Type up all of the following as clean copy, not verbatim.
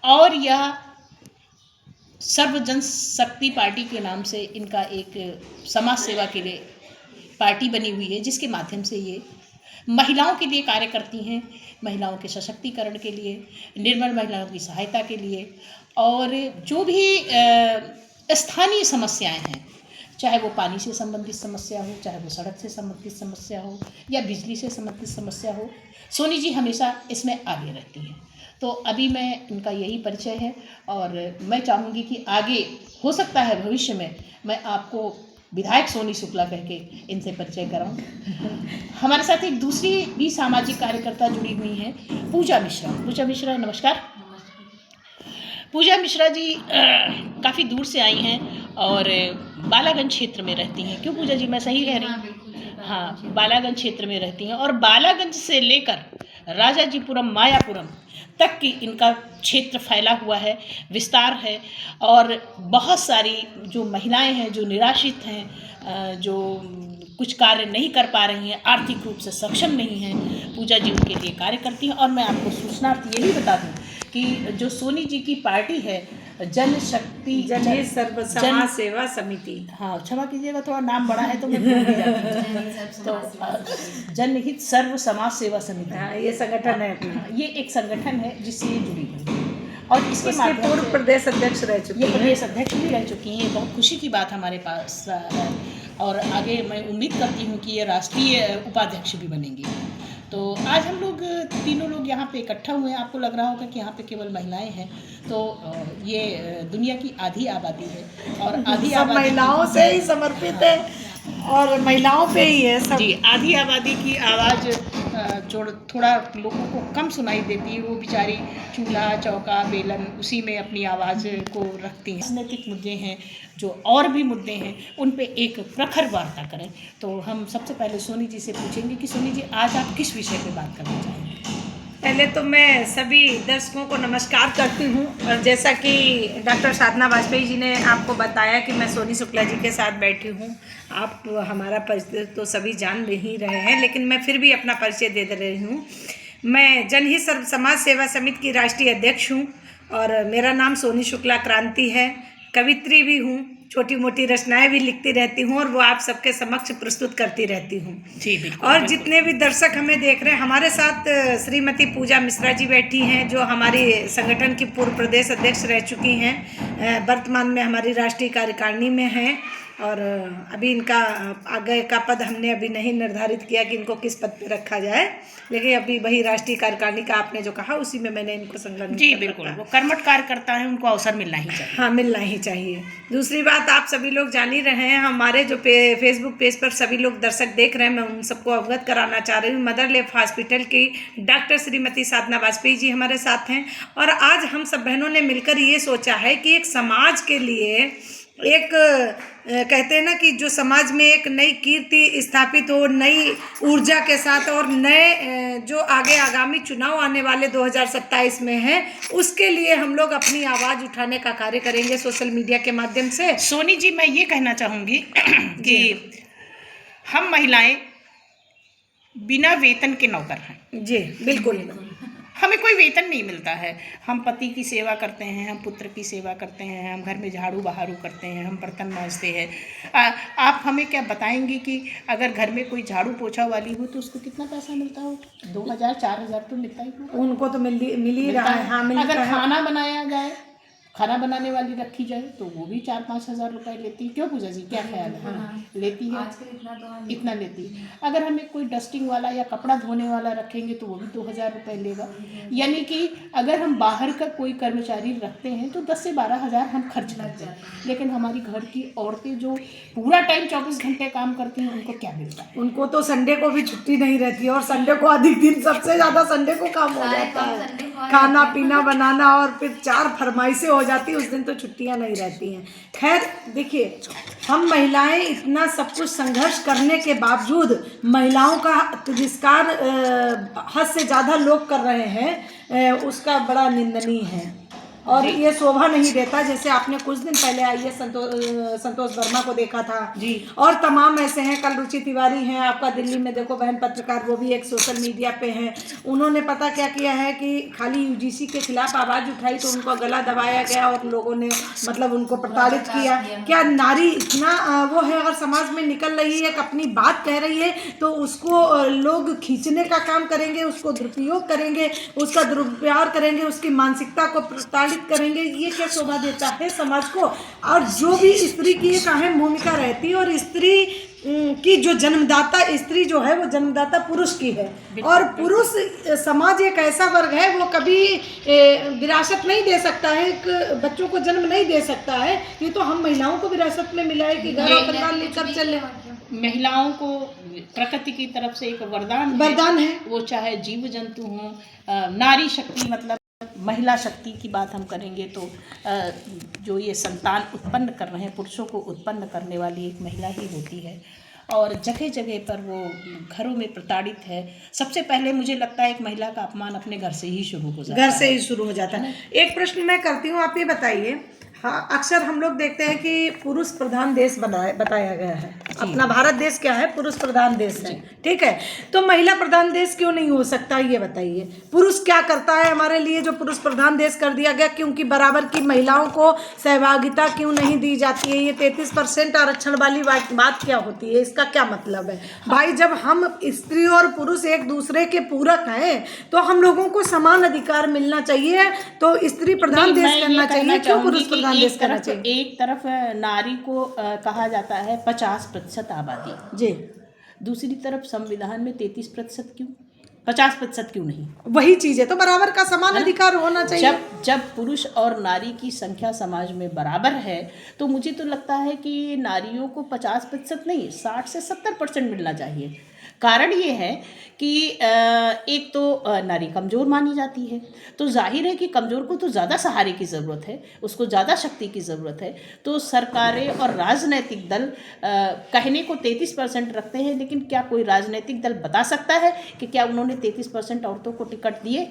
और यह सर्व जन शक्ति पार्टी के नाम से इनका एक समाज सेवा के लिए पार्टी बनी हुई है, जिसके माध्यम से ये महिलाओं के लिए कार्य करती हैं, महिलाओं के सशक्तिकरण के लिए, निर्बल महिलाओं की सहायता के लिए, और जो भी स्थानीय समस्याएं हैं, चाहे वो पानी से संबंधित समस्या हो, चाहे वो सड़क से संबंधित समस्या हो, या बिजली से संबंधित समस्या हो, सोनी जी हमेशा इसमें आगे रहती हैं। तो अभी मैं इनका यही परिचय है, और मैं चाहूँगी कि आगे हो सकता है भविष्य में मैं आपको विधायक सोनी शुक्ला कह के इनसे परिचय कराऊं। हमारे साथ एक दूसरी भी सामाजिक कार्यकर्ता जुड़ी हुई हैं, पूजा मिश्रा। पूजा मिश्रा, नमस्कार। पूजा मिश्रा जी काफ़ी दूर से आई हैं और बालागंज क्षेत्र में रहती हैं। क्यों पूजा जी, मैं सही कह रही हूँ? हाँ, बालागंज क्षेत्र में रहती हैं, और बालागंज से लेकर राजाजीपुरम, मायापुरम तक की इनका क्षेत्र फैला हुआ है, विस्तार है, और बहुत सारी जो महिलाएं हैं, जो निराश्रित हैं, जो कुछ कार्य नहीं कर पा रही हैं, आर्थिक रूप से सक्षम नहीं हैं, पूजा जी उनके लिए कार्य करती हैं। और मैं आपको सूचनार्थ यही बता दूं कि जो सोनी जी की पार्टी है, जनशक्ति जनहित सर्व समाज सेवा समिति, हाँ क्षमा कीजिएगा, थोड़ा नाम बड़ा है तो मैं भूल भी जाती हूँ। तो जनहित सर्व समाज सेवा समिति, ये संगठन है अपना। ये एक संगठन है जिससे ये जुड़ी हुई है, और इसके माध्यम पूर्व से प्रदेश अध्यक्ष रह चुकी ये हैं। प्रदेश अध्यक्ष भी रह चुकी हैं। ये बहुत खुशी की बात हमारे पास है, और आगे मैं उम्मीद करती हूँ कि ये राष्ट्रीय उपाध्यक्ष भी बनेंगी। तो आज हम लोग तीनों लोग यहाँ पे इकट्ठा हुए हैं। आपको लग रहा होगा कि यहाँ पे केवल महिलाएं हैं, तो ये दुनिया की आधी आबादी है, और आधी सब आबादी महिलाओं से ही समर्पित है, और महिलाओं पे ही है सब। जी, आधी आबादी की आवाज़ जो थोड़ा लोगों को कम सुनाई देती है, वो बेचारी चूल्हा चौका बेलन उसी में अपनी आवाज़ को रखती हैं। राजनीतिक मुद्दे हैं, जो और भी मुद्दे हैं, उन पे एक प्रखर वार्ता करें। तो हम सबसे पहले सोनी जी से पूछेंगे कि सोनी जी, आज आप किस विषय पे बात करना चाहेंगे? पहले तो मैं सभी दर्शकों को नमस्कार करती हूँ, और जैसा कि डॉक्टर साधना वाजपेयी जी ने आपको बताया कि मैं सोनी शुक्ला जी के साथ बैठी हूँ। आप हमारा परिचय तो सभी जान ही रहे हैं, लेकिन मैं फिर भी अपना परिचय दे रही हूँ। मैं जनहित सर्व समाज सेवा समिति की राष्ट्रीय अध्यक्ष हूँ, और मेरा नाम सोनी शुक्ला क्रांति है। कवित्री भी हूँ, छोटी मोटी रचनाएं भी लिखती रहती हूँ, और वो आप सबके समक्ष प्रस्तुत करती रहती हूँ। जी बिल्कुल। और जितने भी दर्शक हमें देख रहे हैं, हमारे साथ श्रीमती पूजा मिश्रा जी बैठी हैं, जो हमारी संगठन की पूर्व प्रदेश अध्यक्ष रह चुकी हैं, वर्तमान में हमारी राष्ट्रीय कार्यकारिणी में हैं, और अभी इनका आगे का पद हमने अभी नहीं निर्धारित किया कि इनको किस पद पे रखा जाए, लेकिन अभी वही राष्ट्रीय कार्यकारिणी का आपने जो कहा उसी में मैंने इनको संलग्न। जी बिल्कुल, वो कर्मठ कार्यकर्ता हैं, उनको अवसर मिलना ही चाहिए। हाँ, मिलना ही चाहिए। दूसरी बात, आप सभी लोग जान ही रहे हैं, हमारे जो फेसबुक पेज पर सभी लोग दर्शक देख रहे हैं, मैं उन सबको अवगत कराना चाह रही हूँ। मदर लेफ हॉस्पिटल की डॉक्टर श्रीमती साधना वाजपेयी जी हमारे साथ हैं, और आज हम सब बहनों ने मिलकर ये सोचा है कि एक समाज के लिए एक कहते हैं ना कि जो समाज में एक नई कीर्ति स्थापित हो, नई ऊर्जा के साथ, और नए जो आगे आगामी चुनाव आने वाले 2027 में हैं, उसके लिए हम लोग अपनी आवाज़ उठाने का कार्य करेंगे सोशल मीडिया के माध्यम से। सोनी जी, मैं ये कहना चाहूँगी कि हम महिलाएं बिना वेतन के नौकर हैं। जी बिल्कुल, हमें कोई वेतन नहीं मिलता है। हम पति की सेवा करते हैं, हम पुत्र की सेवा करते हैं, हम घर में झाड़ू बहारू करते हैं, हम बर्तन मांजते हैं। आप हमें क्या बताएंगे कि अगर घर में कोई झाड़ू पोछा वाली हो तो उसको कितना पैसा मिलता हो? 2000 4000 तो मिलता ही होगा। उनको तो मिल ही रहा है। हाँ, मिलता अगर है। खाना बनाया जाए, खाना बनाने वाली रखी जाए, तो वो भी 4-5 हज़ार रुपये लेती है। क्यों पूजा जी, क्या ख्याल है? हाँ, लेती है, इतना लेती है। अगर हमें कोई डस्टिंग वाला या कपड़ा धोने वाला रखेंगे तो वो भी 2000 रुपये लेगा। यानी कि अगर हम बाहर का कोई कर्मचारी रखते हैं तो 10 से 12 हज़ार हम खर्च करते हैं। लेकिन हमारी घर की औरतें जो पूरा टाइम 24 घंटे काम करती हैं, उनको क्या मिलता है? उनको तो संडे को भी छुट्टी नहीं रहती है, और संडे को अधिक दिन, सबसे ज़्यादा संडे को काम हो जाता है, खाना पीना बनाना, और फिर 4 फरमाइशें हो जाती है, उस दिन तो छुट्टियां नहीं रहती हैं। खैर देखिए, हम महिलाएं इतना सब कुछ संघर्ष करने के बावजूद महिलाओं का तिरस्कार हद से ज़्यादा लोग कर रहे हैं, उसका बड़ा निंदनीय है। और ये शोभा नहीं देता। जैसे आपने कुछ दिन पहले आईएएस संतोष वर्मा को देखा था जी, और तमाम ऐसे हैं, कल रुचि तिवारी हैं आपका दिल्ली में, देखो बहन पत्रकार, वो भी एक सोशल मीडिया पे हैं। उन्होंने पता क्या किया है कि खाली यूजीसी के खिलाफ आवाज़ उठाई तो उनको गला दबाया गया और लोगों ने मतलब उनको प्रताड़ित किया। क्या नारी इतना वो है, अगर समाज में निकल रही है, अपनी बात कह रही है तो उसको लोग खींचने का काम करेंगे, उसको दुरुपयोग करेंगे, उसका दुरुपयोग करेंगे, उसकी मानसिकता को प्रताड़ित करेंगे। ये क्या शोभा देता है समाज को? और जो भी स्त्री की एक अहम भूमिका रहती है, और स्त्री की जो जन्मदाता स्त्री जो है वो जन्मदाता पुरुष की है, और पुरुष समाज एक ऐसा वर्ग है वो कभी विरासत नहीं दे सकता है, एक बच्चों को जन्म नहीं दे सकता है। ये तो हम महिलाओं को विरासत में मिला है कि घर और परिवार लेकर चले। महिलाओं को प्रकृति की तरफ से एक वरदान है, वो चाहे जीव जंतु हों, नारी शक्ति मतलब महिला शक्ति की बात हम करेंगे तो जो ये संतान उत्पन्न कर रहे हैं, पुरुषों को उत्पन्न करने वाली एक महिला ही होती है, और जगह जगह पर वो घरों में प्रताड़ित है। सबसे पहले मुझे लगता है एक महिला का अपमान अपने घर से ही शुरू हो जाता है। घर से ही शुरू हो जाता है। एक प्रश्न मैं करती हूँ, आप ये बताइए, हाँ अक्सर हम लोग देखते हैं कि पुरुष प्रधान देश बताया गया है, अपना भारत देश क्या है, पुरुष प्रधान देश है, ठीक है। तो महिला प्रधान देश क्यों नहीं हो सकता, ये बताइए। पुरुष क्या करता है हमारे लिए जो पुरुष प्रधान देश कर दिया गया? क्योंकि बराबर की महिलाओं को सहभागिता क्यों नहीं दी जाती है? ये 33% आरक्षण वाली बात क्या होती है, इसका क्या मतलब है? भाई जब हम स्त्री और पुरुष एक दूसरे के पूरक हैं तो हम लोगों को समान अधिकार मिलना चाहिए। तो स्त्री प्रधान देश करना चाहिए, क्यों पुरुष प्रधान देश करना चाहिए? एक तरफ नारी को कहा जाता है 50% आबादी जी, दूसरी तरफ संविधान में 33% क्यों, 50% क्यों नहीं? वही चीज है, तो बराबर का समान अधिकार होना चाहिए। जब पुरुष और नारी की संख्या समाज में बराबर है तो मुझे तो लगता है कि नारियों को 50% नहीं 60 से 70% मिलना चाहिए। कारण ये है कि एक तो नारी कमज़ोर मानी जाती है, तो जाहिर है कि कमज़ोर को तो ज़्यादा सहारे की ज़रूरत है, उसको ज़्यादा शक्ति की ज़रूरत है। तो सरकारें और राजनीतिक दल कहने को 33% रखते हैं, लेकिन क्या कोई राजनीतिक दल बता सकता है कि क्या उन्होंने 33% औरतों को टिकट दिए?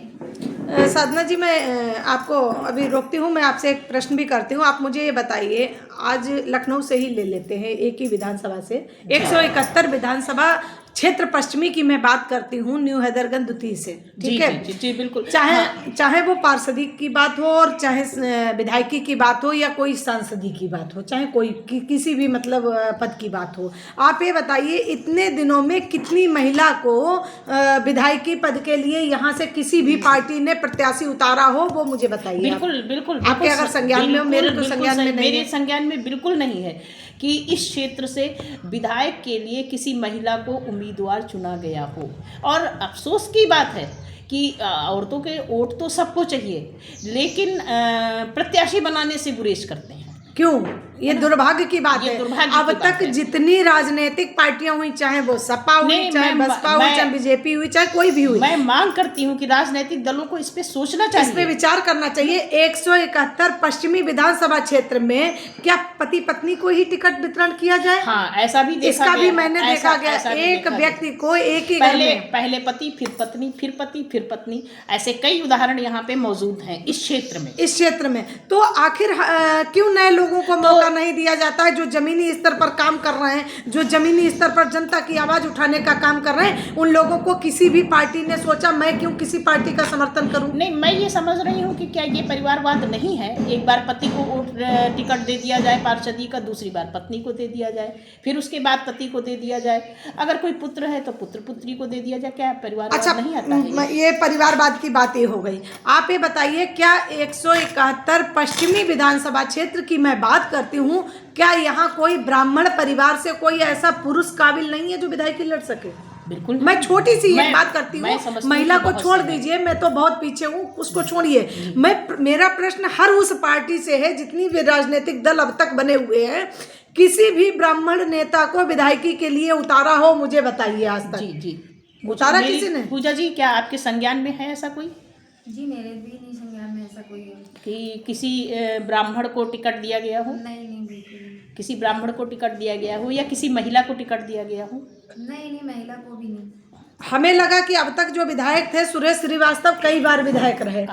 साधना जी, मैं आपको अभी रोकती हूँ, मैं आपसे एक प्रश्न भी करती हूँ। आप मुझे ये बताइए, आज लखनऊ से ही ले लेते हैं, एक ही विधानसभा से 171 विधानसभा क्षेत्र पश्चिमी की मैं बात करती हूँ, न्यू हैदरगंज द्वितीय से, ठीक है। जी, जी, बिल्कुल। चाहे वो पार्षदी की बात हो और चाहे विधायकी की बात हो या कोई सांसदी की बात हो, चाहे कोई किसी भी मतलब पद की बात हो, आप ये बताइए इतने दिनों में कितनी महिला को विधायकी पद के लिए यहाँ से किसी भी पार्टी ने प्रत्याशी उतारा हो, वो मुझे बताइए। बिल्कुल बिल्कुल आपके अगर संज्ञान में हो, मेरे तो संज्ञान में नहीं है। मेरे संज्ञान में बिल्कुल नहीं है कि इस क्षेत्र से विधायक के लिए किसी महिला को उम्मीदवार चुना गया हो। और अफसोस की बात है कि औरतों के वोट तो सबको चाहिए, लेकिन प्रत्याशी बनाने से गुरेज करते हैं। क्यों? ये दुर्भाग्य की बात है। अब तक जितनी राजनीतिक पार्टियां हुई, चाहे वो सपा हुई, चाहे बसपा हुई, चाहे बीजेपी हुई, चाहे कोई भी हुई, मैं मांग करती हूँ कि राजनीतिक दलों को इस पे सोचना चाहिए, इस पे विचार करना चाहिए। 171 पश्चिमी विधानसभा क्षेत्र में क्या पति पत्नी को ही टिकट वितरण किया जाए? हाँ, ऐसा भी देखा इसका भी मैंने देखा गया, एक व्यक्ति को एक ही घर में पहले पति, फिर पत्नी, फिर पति, फिर पत्नी, ऐसे कई उदाहरण यहाँ पे मौजूद हैं इस क्षेत्र में। तो आखिर क्यों नए लोगों को मौका नहीं दिया जाता है, जो जमीनी स्तर पर काम कर रहे हैं, जो जमीनी स्तर पर जनता की आवाज उठाने का काम कर रहे हैं? उन लोगों को किसी भी पार्टी ने सोचा मैं क्यों किसी पार्टी का समर्थन करूं? नहीं, मैं ये समझ रही हूँ कि क्या ये परिवारवाद नहीं है? एक बार पति को टिकट दे दिया जाए पार्षदी का, दूसरी बार पत्नी को दे दिया जाए, फिर उसके बाद पति को दे दिया जाए, अगर कोई पुत्र है तो पुत्र पुत्री को दे दिया जाए। क्या परिवारवाद नहीं आता है? ये परिवारवाद की बातें हो गई। आप ये बताइए, क्या 171 पश्चिमी विधानसभा क्षेत्र की मैं बात करती हूँ, क्या यहाँ कोई ब्राह्मण परिवार से कोई ऐसा पुरुष काबिल नहीं है जो विधायकी लड़ सके? बिल्कुल। मैं छोटी सी एक बात करती हूँ, महिला को छोड़ दीजिए, मैं तो बहुत पीछे हूँ, उसको छोड़िए। मेरा प्रश्न हर उस पार्टी से है, जितनी भी राजनीतिक दल अब तक बने हुए हैं, किसी भी ब्राह्मण नेता को विधायकी के लिए उतारा हो, मुझे बताइए आज तक। जी, उतारा किसी ने? पूजा जी, क्या आपके संज्ञान में है ऐसा कोई? जी, मेरे भी नहीं संज्ञान में ऐसा कोई है कि किसी ब्राह्मण को टिकट दिया गया हो? नहीं, बिल्कुल किसी ब्राह्मण को टिकट दिया गया हो या किसी महिला को टिकट दिया गया हो? नहीं, महिला को भी नहीं। हमें लगा कि अब तक जो विधायक थे सुरेश श्रीवास्तव कई बार विधायक रहे,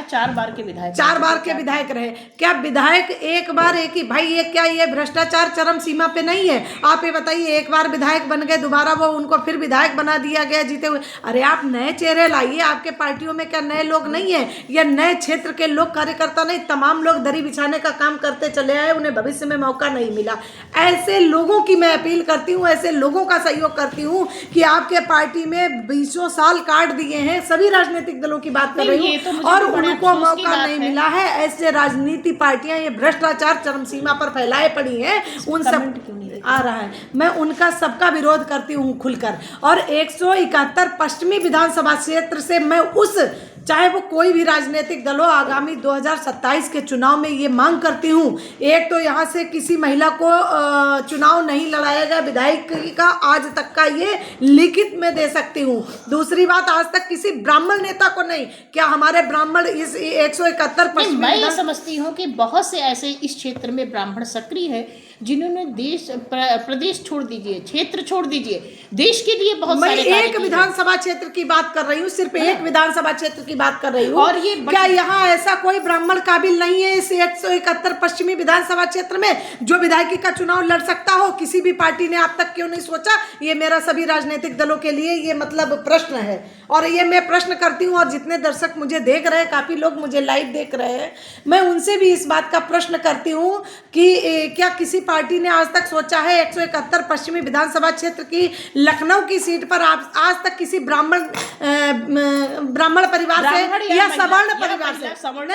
चार बार के विधायक, 4 बार के विधायक रहे। क्या विधायक एक बार एक ही, भाई ये क्या ये भ्रष्टाचार चरम सीमा पे नहीं है? आप ये बताइए, एक बार विधायक बन गए, दोबारा वो उनको फिर विधायक बना दिया गया जीते हुए। अरे आप नए चेहरे लाइए, आपके पार्टियों में क्या नए लोग नहीं है? या नए क्षेत्र के लोग कार्यकर्ता नहीं, तमाम लोग दरी बिछाने का काम करते चले आए, उन्हें भविष्य में मौका नहीं मिला। ऐसे लोगों की मैं अपील करती हूँ, ऐसे लोगों का सहयोग करती हूँ कि आपके पार्टी में 20 साल काट दिए हैं, सभी राजनीतिक दलों की बात कर रही हूँ, और उनको मौका नहीं मिला है। ऐसे राजनीति पार्टियां ये भ्रष्टाचार चरम सीमा पर फैलाए पड़ी हैं, उन सब आ रहा है, मैं उनका सबका विरोध करती हूँ खुलकर। और 171 पश्चिमी विधानसभा क्षेत्र से मैं उस, चाहे वो कोई भी राजनीतिक दल हो, आगामी 2027 के चुनाव में ये मांग करती हूँ, एक तो यहाँ से किसी महिला को चुनाव नहीं लड़ाया गया विधायक का, आज तक का ये लिखित में दे सकती हूँ। दूसरी बात, आज तक किसी ब्राह्मण नेता को नहीं। क्या हमारे ब्राह्मण इस 171 पश्चिमी, मैं ये समझती हूँ कि बहुत से ऐसे इस क्षेत्र में ब्राह्मण सक्रिय है जिन्होंने देश प्रदेश छोड़ दीजिए, क्षेत्र छोड़ दीजिए, देश के लिए बहुत मैं सारे कार्य एक विधानसभा क्षेत्र की बात कर रही हूँ, सिर्फ एक विधानसभा क्षेत्र की बात कर रही हूँ। और ये क्या यहाँ ऐसा कोई ब्राह्मण काबिल नहीं है इस 171 पश्चिमी विधानसभा क्षेत्र में जो विधायकी का चुनाव लड़ सकता हो? किसी भी पार्टी ने अब तक क्यों नहीं सोचा? ये मेरा सभी राजनीतिक दलों के लिए ये मतलब प्रश्न है, और ये मैं प्रश्न करती हूँ। और जितने दर्शक मुझे देख रहे हैं, काफी लोग मुझे लाइव देख रहे हैं, मैं उनसे भी इस बात का प्रश्न करती हूँ कि क्या किसी पार्टी ने आज तक सोचा है 171 पश्चिमी विधानसभा क्षेत्र की लखनऊ की सीट पर आज तक किसी ब्राह्मण परिवार से या सवर्ण परिवार से,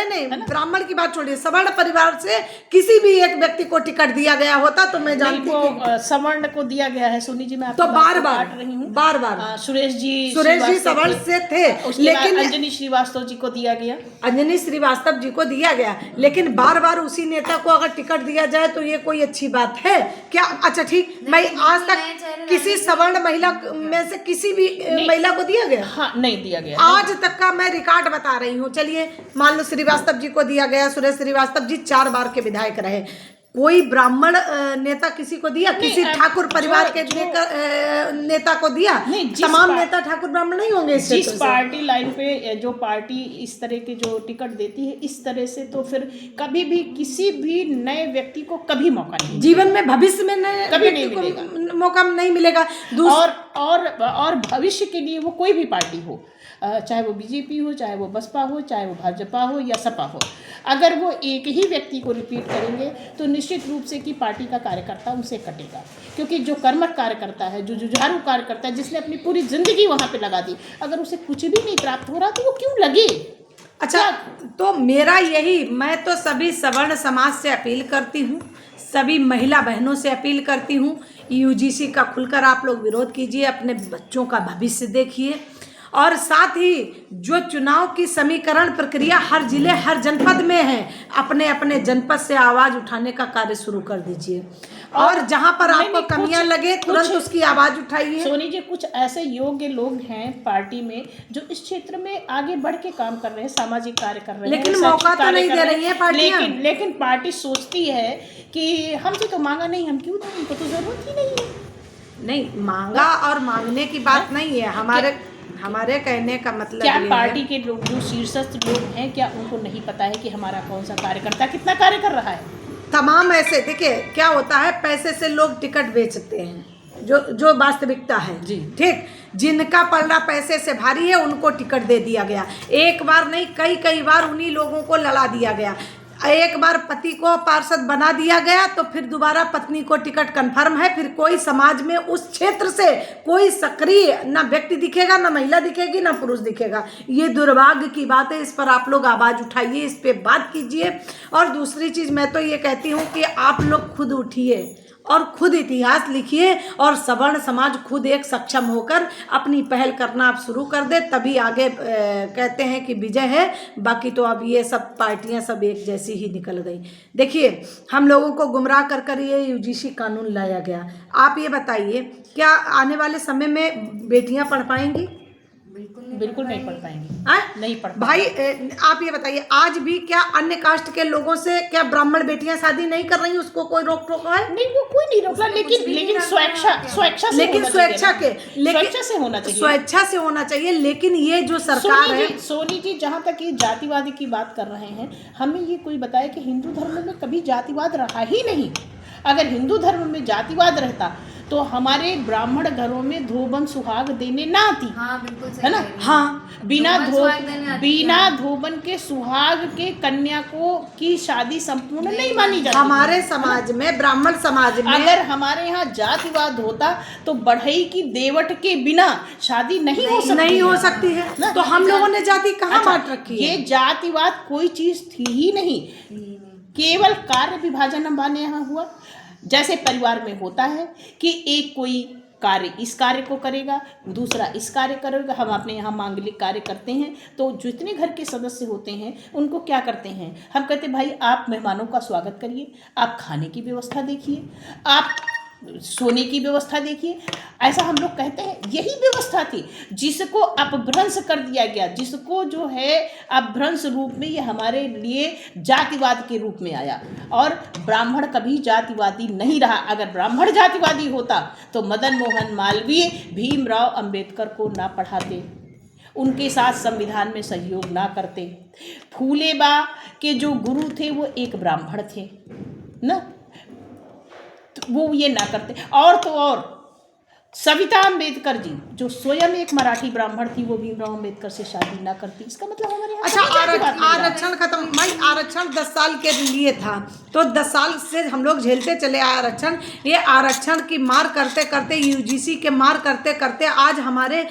नहीं ब्राह्मण की बात छोड़िए, सवर्ण परिवार से किसी भी एक व्यक्ति को टिकट दिया गया होता तो मैं जानती हूँ। सवर्ण को दिया गया है सोनी जी, मैं तो बार बार सुरेश जी सवर्ण से थे, लेकिन अंजनी श्रीवास्तव जी को दिया गया, अंजनी श्रीवास्तव जी को दिया गया, लेकिन बार बार उसी नेता को अगर टिकट दिया जाए तो ये कोई अच्छी बात है क्या? अच्छा ठीक, मैं आज तक किसी सवर्ण महिला में से किसी भी महिला को दिया गया? हाँ, नहीं दिया गया। आज तक का मैं रिकॉर्ड बता रही हूँ। चलिए मान लो श्रीवास्तव जी को दिया गया, सुरेश श्रीवास्तव जी 4 बार के विधायक रहे, कोई ब्राह्मण नेता किसी को दिया? किसी ठाकुर परिवार के नेता को दिया? तमाम नेता ठाकुर ब्राह्मण नहीं होंगे। जिस पार्टी लाइन पे जो पार्टी इस तरह के जो टिकट देती है, इस तरह से तो फिर कभी भी किसी भी नए व्यक्ति को कभी मौका नहीं, जीवन में भविष्य में कभी नहीं मिलेगा, मौका नहीं मिलेगा। और भविष्य के लिए वो कोई भी पार्टी हो, चाहे वो बीजेपी हो, चाहे वो बसपा हो, चाहे वो भाजपा हो या सपा हो, अगर वो एक ही व्यक्ति को रिपीट करेंगे तो निश्चित रूप से कि पार्टी का कार्यकर्ता उनसे कटेगा। क्योंकि जो कर्मठ कार्यकर्ता है, जो जुझारू कार्यकर्ता है, जिसने अपनी पूरी जिंदगी वहाँ पे लगा दी, अगर उसे कुछ भी नहीं प्राप्त हो रहा तो वो क्यों लगे? अच्छा, तो मेरा यही, मैं तो सभी सवर्ण समाज से अपील करती हूँ, सभी महिला बहनों से अपील करती हूँ, यूजीसी का खुलकर आप लोग विरोध कीजिए, अपने बच्चों का भविष्य देखिए, और साथ ही जो चुनाव की समीकरण प्रक्रिया हर जिले हर जनपद में है, अपने अपने जनपद से आवाज उठाने का कार्य शुरू कर दीजिए, और जहां पर आपको कमियां लगे तुरंत उसकी आवाज उठाइए। सोनी जी, कुछ ऐसे योग्य लोग हैं पार्टी में जो इस क्षेत्र में आगे बढ़ के काम कर रहे हैं, सामाजिक कार्य कर रहे हैं, लेकिन मौका तो नहीं दे रही है पार्टियां। लेकिन पार्टी सोचती है कि हमसे तो मांगा नहीं, हम क्यों दें, उनको तो जरूरत ही नहीं है। नहीं, मांगा और मांगने की बात नहीं है, हमारे कहने का मतलब क्या पार्टी के लोग जो शीर्षस्थ लोग हैं, क्या उनको नहीं पता है कि हमारा कौन सा कार्यकर्ता कितना कार्य कर रहा है? तमाम ऐसे, देखिए क्या होता है, पैसे से लोग टिकट बेचते हैं, जो वास्तविकता है जी, ठीक, जिनका पलड़ा पैसे से भारी है उनको टिकट दे दिया गया। एक बार नहीं, कई बार उन्हीं लोगों को लड़ा दिया गया। एक बार पति को पार्षद बना दिया गया तो फिर दोबारा पत्नी को टिकट कंफर्म है, फिर कोई समाज में उस क्षेत्र से कोई सक्रिय ना व्यक्ति दिखेगा, ना महिला दिखेगी, ना पुरुष दिखेगा। ये दुर्भाग्य की बात है, इस पर आप लोग आवाज उठाइए, इस पे बात कीजिए। और दूसरी चीज मैं तो ये कहती हूँ कि आप लोग खुद उठिए और खुद इतिहास लिखिए, और सवर्ण समाज खुद एक सक्षम होकर अपनी पहल करना आप शुरू कर दे, तभी आगे कहते हैं कि विजय है। बाकी तो अब ये सब पार्टियां सब एक जैसी ही निकल गई। देखिए, हम लोगों को गुमराह कर ये यूजीसी कानून लाया गया। आप ये बताइए, क्या आने वाले समय में बेटियां पढ़ पाएंगी? बिल्कुल नहीं पढ़ पाएंगी। नहीं पढ़ भाई आप ये बताइए, आज भी क्या अन्य कास्ट के लोगों से क्या ब्राह्मण बेटियां शादी नहीं कर रही, उसको कोई रोक टोक है? नहीं, वो कोई नहीं रोक रहा, लेकिन स्वेच्छा से लेकिन होना स्वेच्छा चाहिए के, ना। लेकिन स्वेच्छा से होना चाहिए, स्वेच्छा से होना चाहिए। लेकिन ये जो सरकार है, सोनी जी जहाँ तक ये जातिवादी की बात कर रहे हैं, हमें ये कोई बताए कि हिंदू धर्म में कभी जातिवाद रहा ही नहीं। अगर हिंदू धर्म में जातिवाद रहता तो हमारे ब्राह्मण घरों में धोबन सुहाग देने ना आती, हाँ बिल्कुल सही है ना? कह रही हैं। हाँ, बिना धोबन के सुहाग के कन्या को की शादी संपूर्ण नहीं मानी जाती। हमारे समाज में, ब्राह्मण समाज में, अगर हमारे यहाँ जातिवाद होता तो बढ़ई की देवट के बिना शादी नहीं हो सकती है। ना? तो हम लोगों ने जाति कहाँ अच्छा, बांट रखी है? ये जातिवाद कोई चीज थी ही नहीं, केवल कार्य विभाजन हमारे यहाँ हुआ। जैसे परिवार में होता है कि एक कोई कार्य इस कार्य को करेगा, दूसरा इस कार्य करेगा। हम अपने यहाँ मांगलिक कार्य करते हैं तो जितने घर के सदस्य होते हैं उनको क्या करते हैं, हम कहते भाई आप मेहमानों का स्वागत करिए, आप खाने की व्यवस्था देखिए, आप सोने की व्यवस्था देखिए, ऐसा हम लोग कहते हैं। यही व्यवस्था थी जिसको अपभ्रंश कर दिया गया, जिसको जो है अपभ्रंश रूप में ये हमारे लिए जातिवाद के रूप में आया। और ब्राह्मण कभी जातिवादी नहीं रहा। अगर ब्राह्मण जातिवादी होता तो मदन मोहन मालवीय भीमराव अंबेडकर को ना पढ़ाते, उनके साथ संविधान में सहयोग ना करते। फूलेबा के जो गुरु थे वो एक ब्राह्मण थे ना, वो ये ना करते। और तो और सविता अम्बेडकर जी जो स्वयं एक मराठी ब्राह्मण थी, वो भीमराव अम्बेडकर से शादी ना करती। इसका मतलब हमारे यहाँ अच्छा, आरक्षण खत्म भाई, आरक्षण 10 साल के लिए था तो 10 साल से हम लोग झेलते चले आए आरक्षण। ये आरक्षण की मार करते करते, यूजीसी के मार करते करते आज हमारे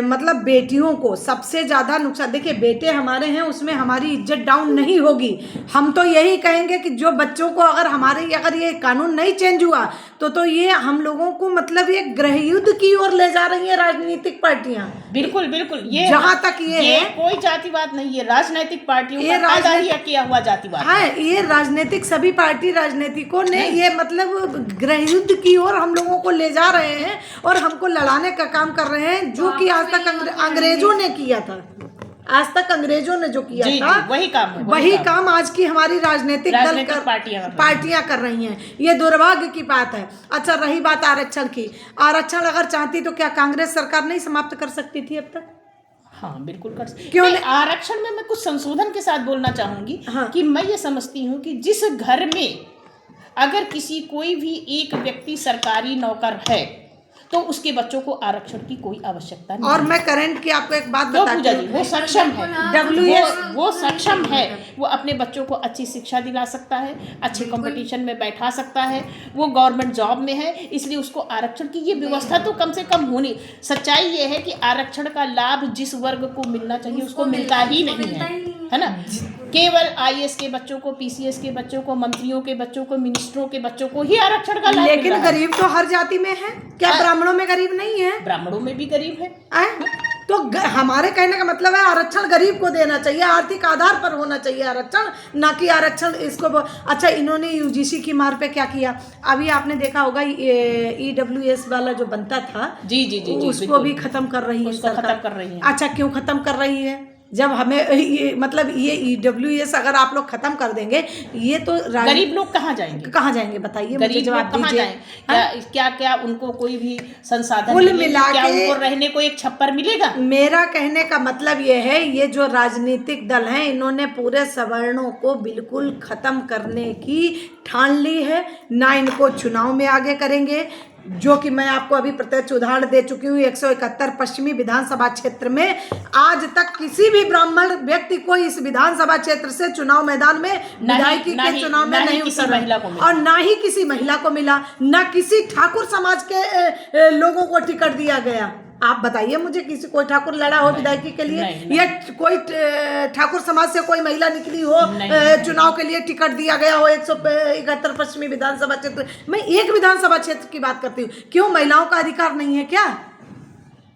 मतलब बेटियों को सबसे ज़्यादा नुकसान। देखिए बेटे हमारे हैं, उसमें हमारी इज्जत डाउन नहीं होगी। हम तो यही कहेंगे कि जो बच्चों को अगर ये कानून नहीं चेंज हुआ तो ये हम लोगों को मतलब ये गृह युद्ध की ओर ले जा रही है राजनीतिक पार्टियां। बिल्कुल बिल्कुल, ये जहां तक ये है, कोई जातिवाद नहीं है, राजनीतिक पार्टियों का आधारित किया हुआ जातिवाद है। ये राजनीतिक सभी पार्टी राजनीतिकों ने ये मतलब गृह युद्ध की ओर हम लोगों को ले जा रहे हैं और हमको लड़ाने का काम कर रहे हैं, जो कि आज तक अंग्रेजों ने किया था। आज तक अंग्रेजों ने जो किया था वही काम आज की हमारी राजनीतिक दल पार्टियां कर रही हैं। ये दुर्भाग्य की बात है। अच्छा, रही बात आरक्षण की, आरक्षण अगर चाहती तो क्या कांग्रेस सरकार नहीं समाप्त कर सकती थी अब तक? हाँ बिल्कुल कर सकती। क्यों आरक्षण में मैं कुछ संशोधन के साथ बोलना चाहूंगी। हाँ। कि मैं ये समझती हूँ कि जिस घर में अगर कोई भी एक व्यक्ति सरकारी नौकर है तो उसके बच्चों को आरक्षण की कोई आवश्यकता नहीं। और मैं करंट की आपको एक बात बताती हूँ, वो सक्षम है, वो सक्षम है, वो अपने बच्चों को अच्छी शिक्षा दिला सकता है, अच्छे कंपटीशन में बैठा सकता है, वो गवर्नमेंट जॉब में है, इसलिए उसको आरक्षण की ये व्यवस्था तो कम से कम होनी। सच्चाई ये है कि आरक्षण का लाभ जिस वर्ग को मिलना चाहिए उसको मिलता ही नहीं है ना। केवल आईएएस के बच्चों को, पीसीएस के बच्चों को, मंत्रियों के बच्चों को, मिनिस्टरों के बच्चों को ही आरक्षण का लाभ। लेकिन गरीब तो हर जाति में है, क्या ब्राह्मणों में गरीब नहीं है? ब्राह्मणों में भी गरीब है। तो हमारे कहने का मतलब है आरक्षण गरीब को देना चाहिए, आर्थिक आधार पर होना चाहिए आरक्षण, ना कि आरक्षण इसको। अच्छा, इन्होंने यूजीसी की मार पे क्या किया, अभी आपने देखा होगा ईडब्ल्यूएस वाला जो बनता था, जी, उसको भी खत्म कर रही है सरकार। अच्छा, क्यों खत्म कर रही है? जब हमें मतलब ये ईडब्ल्यूएस अगर आप लोग खत्म कर देंगे, ये तो गरीब लोग कहाँ जाएंगे बताइए, मुझे जवाब दीजिए। क्या उनको कोई भी संसाधन मिला, क्या उनको रहने को एक छप्पर मिलेगा? मेरा कहने का मतलब ये है, ये जो राजनीतिक दल हैं इन्होंने पूरे सवर्णों को बिल्कुल खत्म करने की ठान ली है। ना इनको चुनाव में आगे करेंगे, जो कि मैं आपको अभी प्रत्यक्ष उदाहरण दे चुकी हूँ। 171 पश्चिमी विधानसभा क्षेत्र में आज तक किसी भी ब्राह्मण व्यक्ति को इस विधानसभा क्षेत्र से चुनाव मैदान में विधायकी के चुनाव में नहीं उतरा, और ना ही किसी महिला को मिला, ना किसी ठाकुर समाज के लोगों को टिकट दिया गया। आप बताइए मुझे, किसी कोई ठाकुर लड़ा हो विधायकी के लिए, या कोई ठाकुर समाज से कोई महिला निकली हो चुनाव के लिए टिकट दिया गया हो 171 पश्चिमी विधानसभा क्षेत्र। मैं एक विधानसभा क्षेत्र की बात करती हूँ। क्यों महिलाओं का अधिकार नहीं है क्या?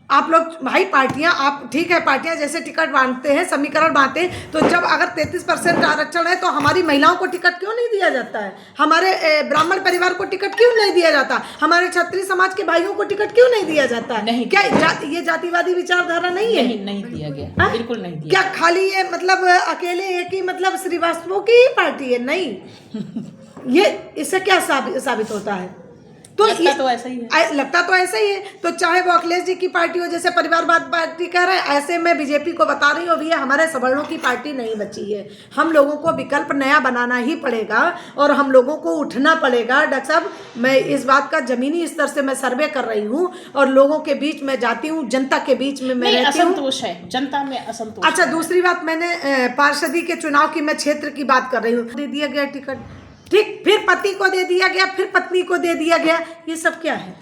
आप लोग भाई पार्टियां, आप ठीक है पार्टियां जैसे टिकट बांटते हैं, समीकरण बांटते हैं, तो जब अगर 33% आरक्षण है तो हमारी महिलाओं को टिकट क्यों नहीं दिया जाता है? हमारे ब्राह्मण परिवार को टिकट क्यों नहीं दिया जाता? हमारे क्षत्रिय समाज के भाइयों को टिकट क्यों नहीं दिया जाता है? नहीं क्या ये जातिवादी विचारधारा नहीं है? नहीं दिया गया, हाँ? बिल्कुल नहीं दिया। क्या खाली ये मतलब अकेले एक ही मतलब श्रीवास्तवों की ही पार्टी है? नहीं। ये इससे क्या साबित होता है? तो लगता तो ऐसा ही है। लगता तो ऐसा ही है। तो चाहे वो अखिलेश जी की पार्टी हो, जैसे परिवारवाद पार्टी कह रहे हैं, ऐसे मैं बीजेपी को बता रही हूँ भैया हमारे सवर्णों की पार्टी नहीं बची है। हम लोगों को विकल्प नया बनाना ही पड़ेगा और हम लोगों को उठना पड़ेगा। डॉक्टर साहब, मैं इस बात का जमीनी स्तर से मैं सर्वे कर रही हूँ और लोगों के बीच में जाती हूँ, जनता के बीच में मैं रहती हूँ। असंतोष है, जनता में असंतोष। अच्छा, दूसरी बात, मैंने पार्षदी के चुनाव की मैं क्षेत्र की बात कर रही हूँ। दे दिया गया टिकट, ठीक, फिर पति को दे दिया गया, फिर पत्नी को दे दिया गया। ये सब क्या है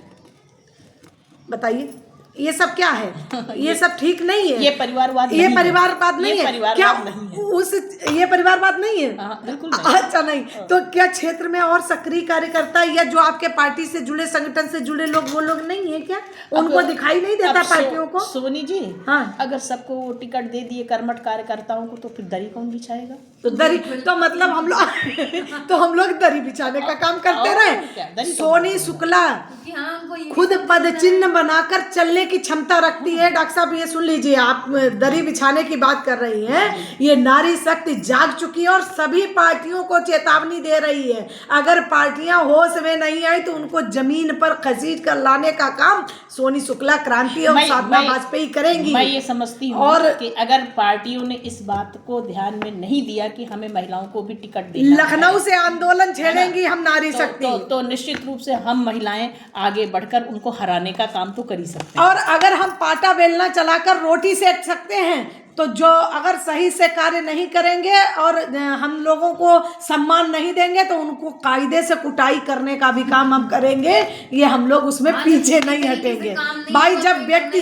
बताइए? ये सब क्या है? ये सब ठीक नहीं है। ये परिवारवाद ये परिवारवाद नहीं है क्या? नहीं है। ये परिवारवाद नहीं है। बिल्कुल नहीं। अच्छा, नहीं तो क्या क्षेत्र में और सक्रिय कार्यकर्ता या जो आपके पार्टी से जुड़े, संगठन से जुड़े लोग, वो लोग नहीं है क्या? उनको दिखाई नहीं देता पार्टियों को? सोनी जी, हाँ, अगर सबको वो टिकट दे दिए कर्मठ कार्यकर्ताओं को, तो फिर दरी कौन बिछाएगा? तो दरी, तो मतलब हम लोग दरी बिछाने का काम करते रहे। सोनी शुक्ला खुद पद चिन्ह बनाकर चलने की क्षमता रखती है। डॉक्टर साहब, ये सुन लीजिए, आप दरी बिछाने की बात कर रही हैं, ये नारी शक्ति जाग चुकी है और सभी पार्टियों को चेतावनी दे रही है। अगर पार्टियां होश में नहीं आई तो उनको जमीन पर खसीट कर लाने का काम सोनी शुक्ला, क्रांति और साधना वाजपेयी करेंगी। मैं ये समझती हूँ और कि अगर पार्टियों ने इस बात को ध्यान में नहीं दिया कि हमें महिलाओं को भी टिकट देना है, लखनऊ से आंदोलन छेड़ेंगी हम नारी शक्ति, तो निश्चित रूप से हम महिलाएं आगे बढ़कर उनको हराने का काम तो कर ही सकते हैं। और अगर हम पाटा बेलना चलाकर रोटी सेक सकते हैं, तो जो अगर सही से कार्य नहीं करेंगे और हम लोगों को सम्मान नहीं देंगे तो उनको कायदे से कुटाई करने का भी काम हम करेंगे। ये हम लोग उसमें पीछे नहीं हटेंगे भाई। जब व्यक्ति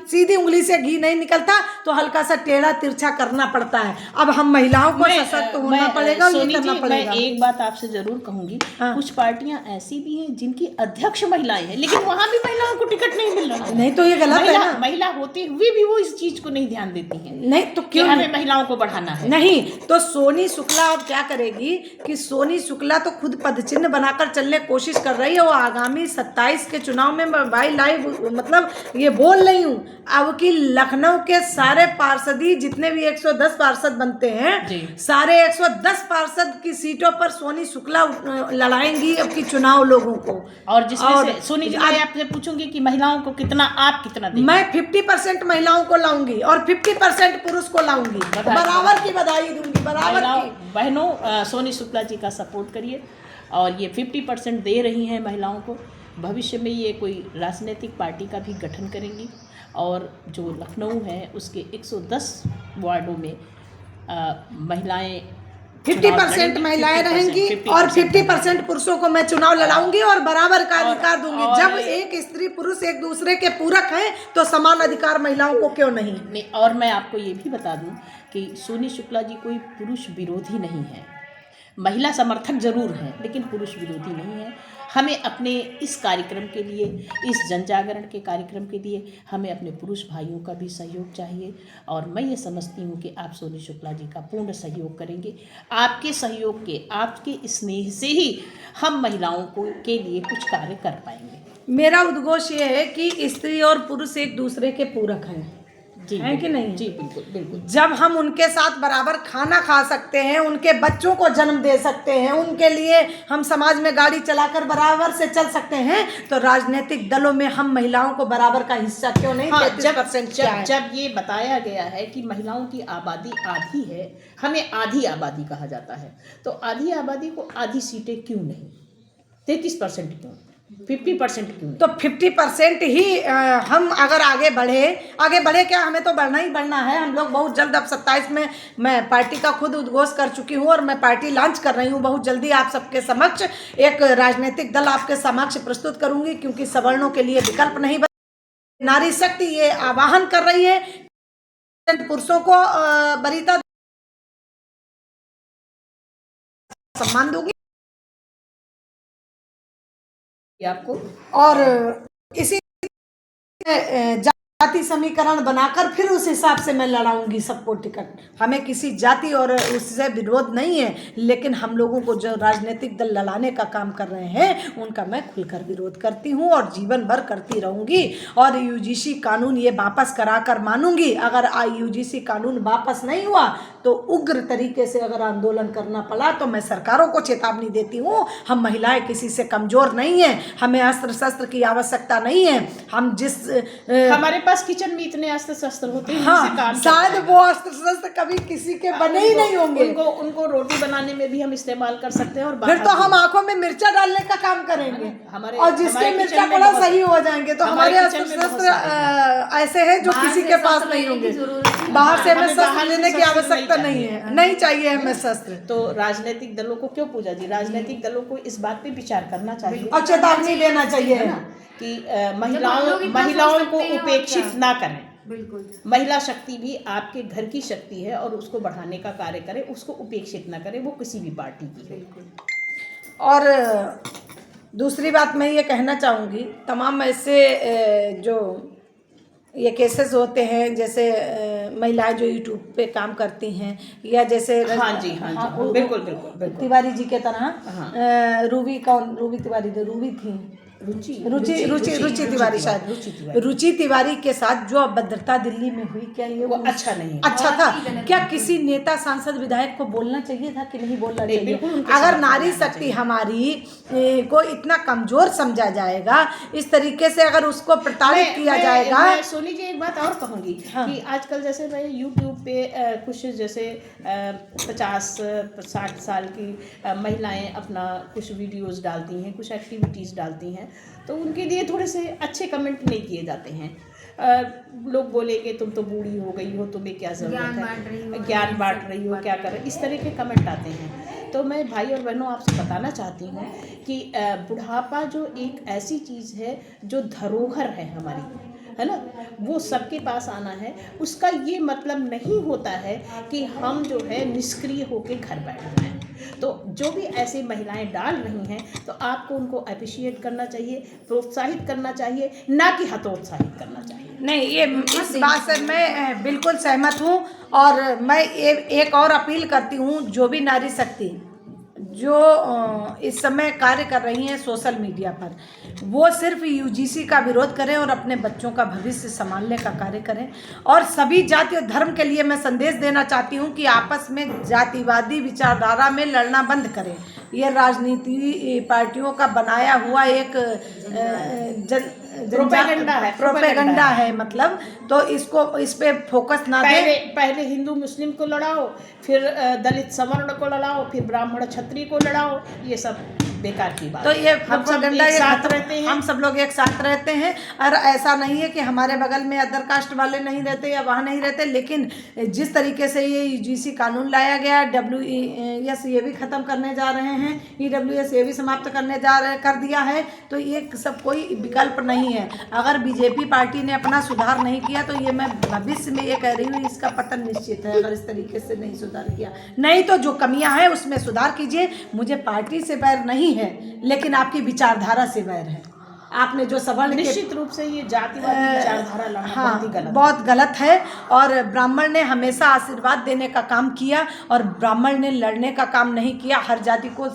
सीधी उंगली से घी नहीं निकलता तो हल्का सा टेढ़ा तिरछा करना पड़ता है। अब हम महिलाओं को सशक्त होना पड़ेगा, ये करना पड़ेगा। मैं एक बात आपसे जरूर कहूंगी, कुछ पार्टियां ऐसी भी हैं जिनकी अध्यक्ष महिलाएं हैं, लेकिन वहां भी महिलाओं को टिकट नहीं मिल रहा है। नहीं तो ये गलत है ना। महिला होते हुए भी वो इस चीज को नहीं ध्यान देती है। नहीं तो क्यों हमें महिलाओं को बढ़ाना है? नहीं तो सोनी शुक्ला अब क्या करेगी कि सोनी शुक्ला तो खुद पदचिन्ह बनाकर चलने की कोशिश कर रही है। वो आगामी 27 के चुनाव में मैं भाई लाइव मतलब ये बोल रही हूँ, अब कि लखनऊ के सारे पार्षदी जितने भी 110 पार्षद बनते हैं, सारे 110 पार्षद की सीटों पर सोनी शुक्ला लड़ाएंगी अब की चुनाव लोगों को। और जिसमें से सोनी जी, मैं आपसे पूछूंगी कि महिलाओं को आप कितना देंगे? मैं 50% महिलाओं को लाऊंगी और 50% पुरुष को लाऊंगी, बराबर की बधाई दूंगी। बराबर की बहनों, सोनी शुक्ला जी का सपोर्ट करिए। और ये 50% दे रही हैं महिलाओं को, भविष्य में ये कोई राजनीतिक पार्टी का भी गठन करेंगी और जो लखनऊ है उसके 110 वार्डों में महिलाएं 50% महिलाएं रहेंगी और 50% पुरुषों को मैं चुनाव लड़ाऊंगी और बराबर का अधिकार दूंगी। जब एक स्त्री पुरुष एक दूसरे के पूरक हैं तो समान अधिकार महिलाओं को क्यों नहीं? और मैं आपको ये भी बता दूं कि सोनी शुक्ला जी कोई पुरुष विरोधी नहीं है, महिला समर्थक जरूर हैं लेकिन पुरुष विरोधी नहीं है। हमें अपने इस कार्यक्रम के लिए, इस जन जागरण के कार्यक्रम के लिए हमें अपने पुरुष भाइयों का भी सहयोग चाहिए और मैं ये समझती हूँ कि आप सोनी शुक्ला जी का पूर्ण सहयोग करेंगे। आपके सहयोग के, आपके स्नेह से ही हम महिलाओं को के लिए कुछ कार्य कर पाएंगे। मेरा उद्घोष ये है कि स्त्री और पुरुष एक दूसरे के पूरक हैं, है कि नहीं? जी बिल्कुल बिल्कुल। जब हम उनके साथ बराबर खाना खा सकते हैं, उनके बच्चों को जन्म दे सकते हैं, उनके लिए हम समाज में गाड़ी चलाकर बराबर से चल सकते हैं, तो राजनीतिक दलों में हम महिलाओं को बराबर का हिस्सा क्यों नहीं? 33% जब ये बताया गया है कि महिलाओं की आबादी आधी है, हमें आधी आबादी कहा जाता है, तो आधी आबादी को आधी सीटें क्यों नहीं? 33% क्यों? 50% क्यों? तो 50% ही हम अगर आगे बढ़े क्या, हमें तो बढ़ना ही बढ़ना है। हम लोग बहुत जल्द, अब 27 में मैं पार्टी का खुद उद्घोष कर चुकी हूँ और मैं पार्टी लॉन्च कर रही हूँ। बहुत जल्दी आप सबके समक्ष एक राजनीतिक दल आपके समक्ष प्रस्तुत करूंगी, क्योंकि सवर्णों के लिए विकल्प नहीं बना। नारी शक्ति ये आह्वान कर रही है, पुरुषों को वरीयता सम्मान दूंगी आपको। और इसी जाति समीकरण बनाकर फिर उस हिसाब से मैं लड़ाऊंगी सबको टिकट। हमें किसी जाति और उससे विरोध नहीं है, लेकिन हम लोगों को जो राजनीतिक दल लड़ाने का काम कर रहे हैं उनका मैं खुलकर विरोध करती हूं और जीवन भर करती रहूंगी। और यूजीसी कानून ये वापस कराकर मानूंगी। अगर यूजीसी कानून वापस नहीं हुआ तो उग्र तरीके से अगर आंदोलन करना पड़ा तो मैं सरकारों को चेतावनी देती हूँ। हम महिलाएं किसी से कमजोर नहीं हैं, हमें अस्त्र शस्त्र की आवश्यकता नहीं है। हम जिस हमारे पास किचन में इतने अस्त्र शस्त्र होते हैं, हाँ, शायद वो अस्त्र शस्त्र कभी किसी के बने ही नहीं होंगे। उनको रोटी बनाने में भी हम इस्तेमाल कर सकते हैं। और फिर तो हम आंखों में मिर्चा डालने का काम करेंगे और जिसके मिर्चा पड़ा सही हो जाएंगे। तो हमारे अस्त्र शस्त्र ऐसे हैं जो किसी के पास नहीं होंगे। बाहर से हमें शस्त्र लेने की आवश्यकता नहीं है, नहीं चाहिए हमें शस्त्र। तो राजनीतिक दलों को क्यों पूजा जी, राजनीतिक दलों को इस बात पे विचार करना चाहिए और चेतावनी देना चाहिए कि महिलाओं को उपेक्षित ना करें। बिल्कुल, महिला शक्ति भी आपके घर की शक्ति है और उसको बढ़ाने का कार्य करें, उसको उपेक्षित ना करें, वो किसी भी पार्टी की है। और दूसरी बात मैं ये कहना चाहूँगी, तमाम ऐसे जो ये केसेस होते हैं, जैसे महिलाएं जो यूट्यूब पे काम करती हैं या जैसे हाँ जी बिल्कुल तिवारी जी के तरह रूबी तिवारी थी रुचि तिवारी, शायद रुचि तिवारी के साथ जो अभद्रता दिल्ली में हुई, क्या ये वो अच्छा नहीं, अच्छा था? क्या किसी नेता सांसद विधायक को बोलना चाहिए था कि नहीं बोलना चाहिए? अगर नारी शक्ति हमारी को इतना कमजोर समझा जाएगा, इस तरीके से अगर उसको प्रताड़ित किया जाएगा। सोनी जी एक बात और कहूँगी कि आजकल जैसे मैं यूट्यूब पे कुछ जैसे 50-60 साल की महिलाएं अपना कुछ वीडियोस डालती हैं, कुछ एक्टिविटीज़ डालती हैं, तो उनके लिए थोड़े से अच्छे कमेंट नहीं किए जाते हैं। लोग बोलेंगे तुम तो बूढ़ी हो गई हो, तुम्हें क्या ज़रूरत है, ज्ञान बांट रही हो, क्या कर रही, इस तरह के कमेंट आते हैं। तो मैं भाई और बहनों आपसे बताना चाहती हूँ कि बुढ़ापा जो एक ऐसी चीज़ है जो धरोहर है हमारी, है ना, वो सबके पास आना है। उसका ये मतलब नहीं होता है कि हम जो है निष्क्रिय होकर घर बैठ जाएं। तो जो भी ऐसे महिलाएं डाल रही हैं तो आपको उनको अप्रिशिएट करना चाहिए, प्रोत्साहित करना चाहिए, ना कि हतोत्साहित करना चाहिए। नहीं, ये इस बात से मैं बिल्कुल सहमत हूँ। और मैं एक और अपील करती हूँ, जो भी नारी शक्ति जो इस समय कार्य कर रही हैं सोशल मीडिया पर, वो सिर्फ यूजीसी का विरोध करें और अपने बच्चों का भविष्य संभालने का कार्य करें। और सभी जाति और धर्म के लिए मैं संदेश देना चाहती हूँ कि आपस में जातिवादी विचारधारा में लड़ना बंद करें। ये राजनीति पार्टियों का बनाया हुआ एक प्रोपेगेंडा है, मतलब तो इस पे फोकस ना दें। पहले हिंदू मुस्लिम को लड़ाओ, फिर दलित सवर्ण को लड़ाओ, फिर ब्राह्मण क्षत्रिय को लड़ाओ, ये सब बेकार की बात। तो ये प्रोपेगेंडा एक साथ रहते हैं, हम सब लोग एक साथ रहते हैं। और ऐसा नहीं है कि हमारे बगल में अदर कास्ट वाले नहीं रहते या वहाँ नहीं रहते, लेकिन जिस तरीके से ये यूजीसी कानून लाया गया, WES ये भी ख़त्म करने जा रहे हैं, EWS ये भी समाप्त करने कर दिया है, तो ये सब कोई विकल्प नहीं है। अगर बीजेपी पार्टी ने अपना सुधार नहीं किया तो ये मैं भविष्य में ये कह रही हूँ, इसका पतन निश्चित है अगर इस तरीके से नहीं सुधार किया। नहीं तो जो कमियां हैं उसमें सुधार कीजिए। मुझे पार्टी से बैर नहीं है, लेकिन आपकी विचारधारा से बैर है। आपने जो सवाल निश्चित रूप से ये जातिवादी विचारधारा लाना बहुत गलत है। और ब्राह्मण ने हमेशा आशीर्वाद देने का काम किया और ब्राह्मण ने लड़ने का काम नहीं किया। हर जाति को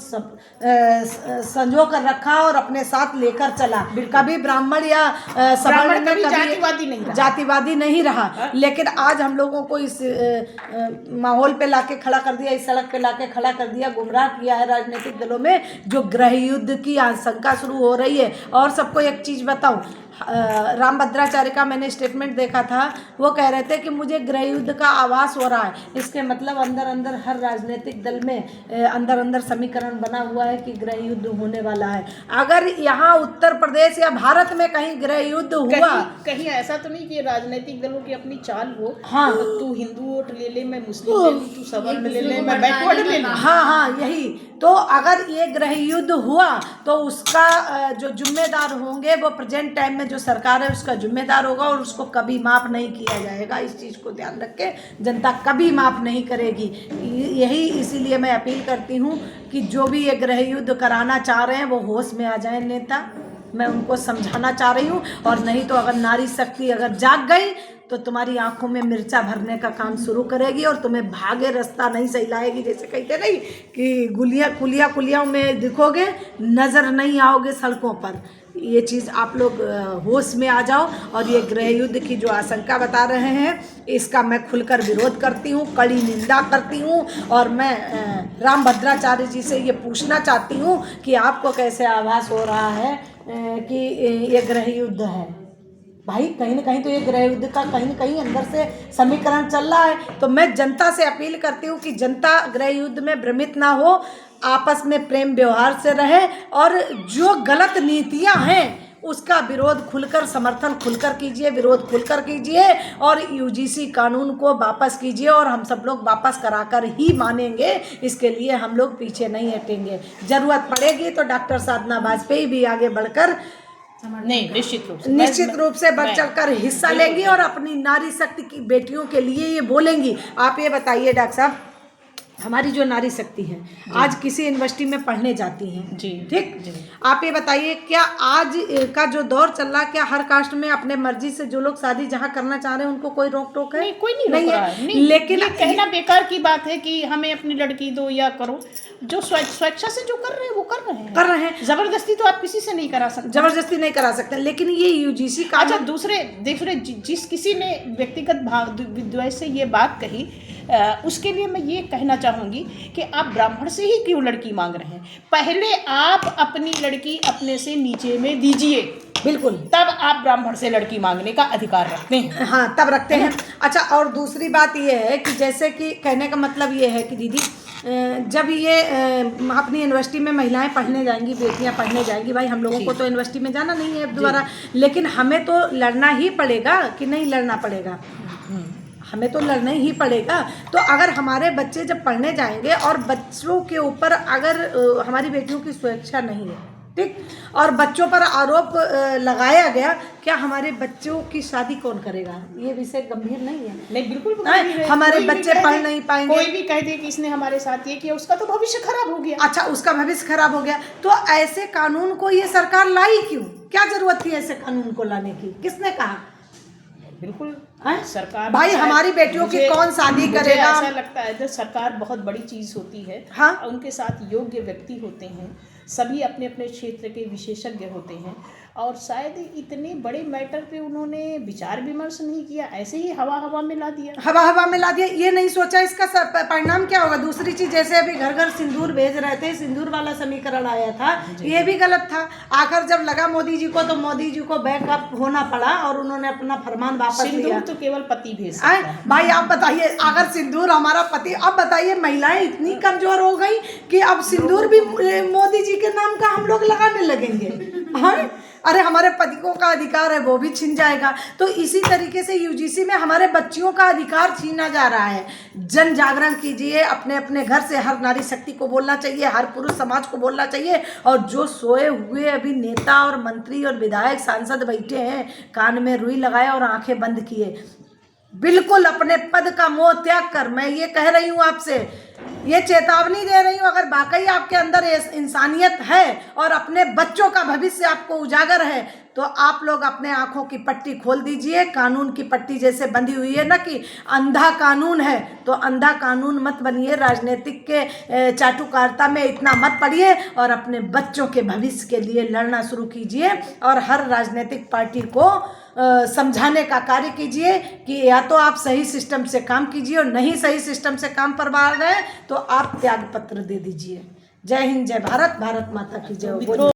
संजो कर रखा और अपने साथ लेकर चला। कभी ब्राह्मण या सवर्ण में कभी जातिवादी नहीं रहा। लेकिन आज हम लोगों को इस माहौल पे लाके खड़ा कर दिया, इस सड़क पे लाके खड़ा कर दिया, गुमराह किया है राजनीतिक दलों में, जो गृह युद्ध की आशंका शुरू हो रही है। और सबको एक चीज़ बताऊं, राम भद्राचार्य का मैंने स्टेटमेंट देखा था, वो कह रहे थे कि मुझे गृह युद्ध का आभास हो रहा है। इसके मतलब अंदर अंदर हर राजनीतिक दल में अंदर अंदर समीकरण बना हुआ है कि गृह युद्ध होने वाला है। अगर यहाँ उत्तर प्रदेश या भारत में कहीं गृह युद्ध हुआ, कहीं ऐसा तो नहीं कि राजनीतिक दलों की अपनी चाल हो, हाँ, तो तू हिंदू वोट ले ले, मैं मुस्लिम ले लूं, तू सवर्ण ले ले, मैं बैकवर्ड ले लूं। हाँ, यही तो। अगर ये गृह युद्ध हुआ तो उसका जो जिम्मेदार होंगे वो प्रेजेंट टाइम में जो सरकार है उसका जिम्मेदार होगा और उसको कभी माफ़ नहीं किया जाएगा। इस चीज़ को ध्यान रख के जनता कभी माफ़ नहीं करेगी। यही इसीलिए मैं अपील करती हूँ कि जो भी ये गृह युद्ध कराना चाह रहे हैं वो होश में आ जाए नेता, मैं उनको समझाना चाह रही हूँ। और नहीं तो अगर नारी शक्ति अगर जाग गई तो तुम्हारी आंखों में मिर्चा भरने का काम शुरू करेगी और तुम्हें भागे रास्ता नहीं सही लाएगी। जैसे कहते नहीं कि कुलिया में दिखोगे, नज़र नहीं आओगे सड़कों पर। ये चीज़ आप लोग होश में आ जाओ। और ये गृह युद्ध की जो आशंका बता रहे हैं, इसका मैं खुलकर विरोध करती हूँ, कड़ी निंदा करती हूँ। और मैं रामभद्राचार्य जी से ये पूछना चाहती हूँ कि आपको कैसे आभास हो रहा है कि ये गृह युद्ध है? भाई कहीं ना कहीं तो ये गृह युद्ध का कहीं ना कहीं अंदर से समीकरण चल रहा है। तो मैं जनता से अपील करती हूँ कि जनता गृह युद्ध में भ्रमित ना हो, आपस में प्रेम व्यवहार से रहे और जो गलत नीतियाँ हैं उसका विरोध खुलकर, समर्थन खुलकर कीजिए, विरोध खुलकर कीजिए और यूजीसी कानून को वापस कीजिए। और हम सब लोग वापस कराकर ही मानेंगे, इसके लिए हम लोग पीछे नहीं हटेंगे। ज़रूरत पड़ेगी तो डॉक्टर साधना वाजपेयी भी आगे बढ़कर नहीं, निश्चित रूप से बढ़ चढ़कर हिस्सा लेंगी और अपनी नारी शक्ति की बेटियों के लिए ये बोलेंगी। आप ये बताइए डॉक्टर साहब, हमारी जो नारी शक्ति है आज किसी यूनिवर्सिटी में पढ़ने जाती हैं जी, ठीक जी। आप ये बताइए, क्या आज का जो दौर चल रहा है, क्या हर कास्ट में अपने मर्जी से जो लोग शादी जहाँ करना चाह रहे हैं उनको कोई रोक टोक है? नहीं, कोई नहीं रोक रहा है। नहीं, लेकिन ये कहना बेकार की बात है कि हमें अपनी लड़की दो या करो। जो स्वेच्छा से जो कर रहे हैं वो कर रहे हैं। जबरदस्ती तो आप किसी से नहीं करा सकते, जबरदस्ती नहीं करा सकते। लेकिन ये यूजीसी का अच्छा, दूसरे जिस किसी ने व्यक्तिगत भाव विद्वेष से ये बात कही, उसके लिए मैं ये कहना चाहूँगी कि आप ब्राह्मण से ही क्यों लड़की मांग रहे हैं? पहले आप अपनी लड़की अपने से नीचे में दीजिए, बिल्कुल, तब आप ब्राह्मण से लड़की मांगने का अधिकार रखते हैं। हाँ, तब रखते हैं। अच्छा, और दूसरी बात ये है कि जैसे कि कहने का मतलब ये है कि दीदी, जब ये अपनी यूनिवर्सिटी में महिलाएं पढ़ने जाएंगी, बेटियां पढ़ने जाएंगी, भाई हम लोगों को तो यूनिवर्सिटी में जाना नहीं है दोबारा, लेकिन हमें तो लड़ना ही पड़ेगा कि नहीं लड़ना पड़ेगा? हमें तो लड़ना ही पड़ेगा। तो अगर हमारे बच्चे जब पढ़ने जाएंगे और बच्चों के ऊपर अगर हमारी बेटियों की सुरक्षा नहीं है, ठीक, और बच्चों पर आरोप लगाया गया, क्या हमारे बच्चों की शादी कौन करेगा? ये विषय गंभीर नहीं है? नहीं, बिल्कुल हमारे बच्चे पढ़ नहीं पाएंगे। कोई भी कह दे कि इसने हमारे साथ ये किया, उसका तो भविष्य खराब हो गया। अच्छा, उसका भविष्य खराब हो गया। तो ऐसे कानून को ये सरकार लाई क्यों? क्या जरूरत थी ऐसे कानून को लाने की? किसने कहा? बिल्कुल सरकार, भाई हमारी बेटियों की कौन शादी करेगा? ऐसा लगता है कि सरकार बहुत बड़ी चीज होती है। हाँ, उनके साथ योग्य व्यक्ति होते हैं, सभी अपने अपने क्षेत्र के विशेषज्ञ होते हैं और शायद इतने बड़े मैटर पे उन्होंने विचार विमर्श नहीं किया, ऐसे ही हवा में ला दिया। हवा में ला दिया, ये नहीं सोचा इसका परिणाम क्या होगा। दूसरी चीज, जैसे अभी घर घर सिंदूर भेज रहे थे, सिंदूर वाला समीकरण आया था, ये भी गलत था। आखिर जब लगा मोदी जी को, तो मोदी जी को बैकअप होना पड़ा और उन्होंने अपना फरमान वापस लिया। सिंदूर तो केवल पति भेज सकता है। भाई आप बताइए, अगर सिंदूर हमारा पति, अब बताइए महिलाएं इतनी कमजोर हो गई कि अब सिंदूर भी मोदी जी के नाम का हम लोग लगाने लगेंगे। हाँ, अरे हमारे पतियों का अधिकार है वो भी छिन जाएगा। तो इसी तरीके से यूजीसी में हमारे बच्चियों का अधिकार छीना जा रहा है। जन जागरण कीजिए, अपने अपने घर से हर नारी शक्ति को बोलना चाहिए, हर पुरुष समाज को बोलना चाहिए। और जो सोए हुए अभी नेता और मंत्री और विधायक सांसद बैठे हैं, कान में रुई लगाए और आंखें बंद किए, बिल्कुल अपने पद का मोह त्याग कर, मैं ये कह रही हूँ आपसे, ये चेतावनी दे रही हूँ, अगर वाकई आपके अंदर इंसानियत है और अपने बच्चों का भविष्य आपको उजागर है, तो आप लोग अपने आंखों की पट्टी खोल दीजिए। कानून की पट्टी जैसे बंधी हुई है ना कि अंधा कानून है, तो अंधा कानून मत बनिए। राजनीतिक के चाटुकारिता में इतना मत पड़िए और अपने बच्चों के भविष्य के लिए लड़ना शुरू कीजिए। और हर राजनीतिक पार्टी को समझाने का कार्य कीजिए कि या तो आप सही सिस्टम से काम कीजिए और नहीं सही सिस्टम से काम करवा रहे हैं तो आप त्याग पत्र दे दीजिए। जय हिंद, जय भारत, भारत माता की जय।